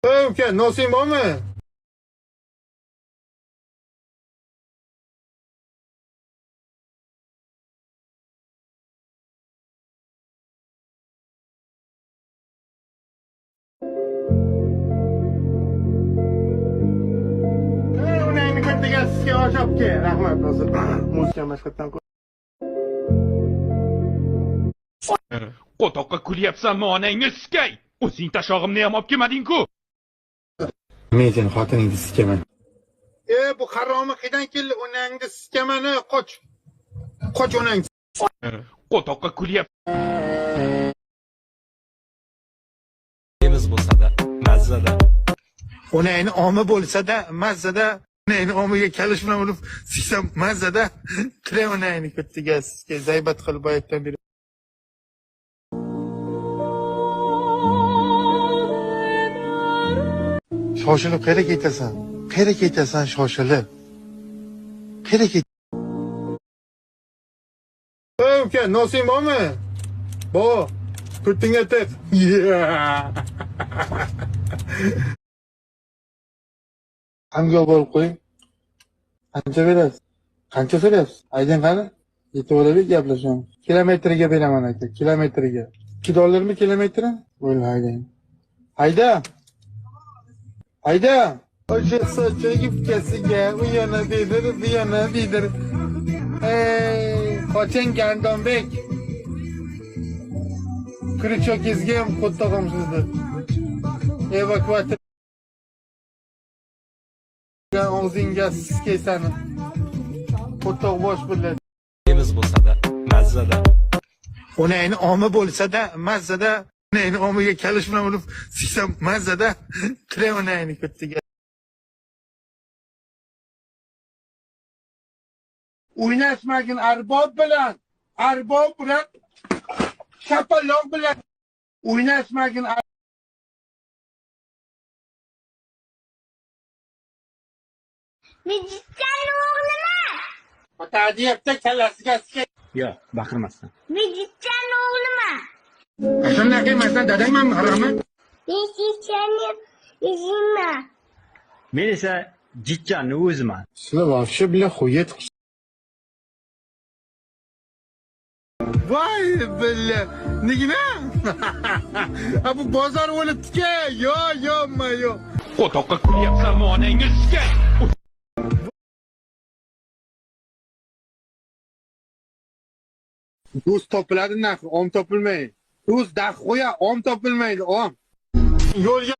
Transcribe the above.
Ey uka, nosing bormi? Unangni kattaga sizga oshobke. Rahmat hozir. Muzikani boshqatdan qo'y. Qo'toqqa kulyapsanmi onangni siskay? O'zing tashog'imni ham olib kelmading-ku. Men seni xotiningni sikaman. Bu haromi qaydan keldi? Unangni sikaman, qoch. Qoch onang. Qo'toqqa kulyapsan. Semiz bo'lsa-da, mazzada. Onangni omi bo'lsa-da, mazzada, onangni omiga kalish bilan urib siksam mazzada, tire onangni kattaga sizga zaybat qilib boyatdan beri. Shoshilib qayerga ketasan? Qayerga ketasan shoshilib? Qayerga ket? Ey uka, nosing bormi? Bor. Ko'tingga tiq. Hamga olib qo'ying. Qancha berasiz? Qancha so'rayapsiz? Ayting qani? Yetib olib gaplashamiz. Kilometriga beraman aka, kilometriga. $2 kilometri? Bo'l haydang. Hayda. Hayda. O'sha sochi yubkasiga u yana deydir, bu yana deydir. Qoching Gandonbek. Krichokizga ham qo'ttog'im sizni. Evakuator og'zingga siskaysani. Qo'ttoq bosh bilan. Semiz bo'lsa-da, mazzada. Onangni omi bo'lsa-da, mazzada, onangni omiga kalish bilan urib siksam mazzada, tire onangni kattaga. O'ynashmagin arbob bilan. Arbob bilan shapaloq bilan o'ynashmagin. Vijitchan o'g'limi? Ota deyapti kallasiga sikay. Yo'q, baqirmasdan. Vijitchan o'g'limi? Qanday qilmasdan dadangman haramat. Vijitchanni izimma. Men esa jitjanni o'ziman. Sizlar вообще bilan xo'yet. Voy billa, nigina? Bu bozor o'libdi-ku. Yo'qmi, yo'q. Qo'toqqa kulyapsanmi onangni siskay? Do'st topiladi narxi, om topilmaydi. Do'st dax qo'ya, om topilmaydi, om. Yo'lga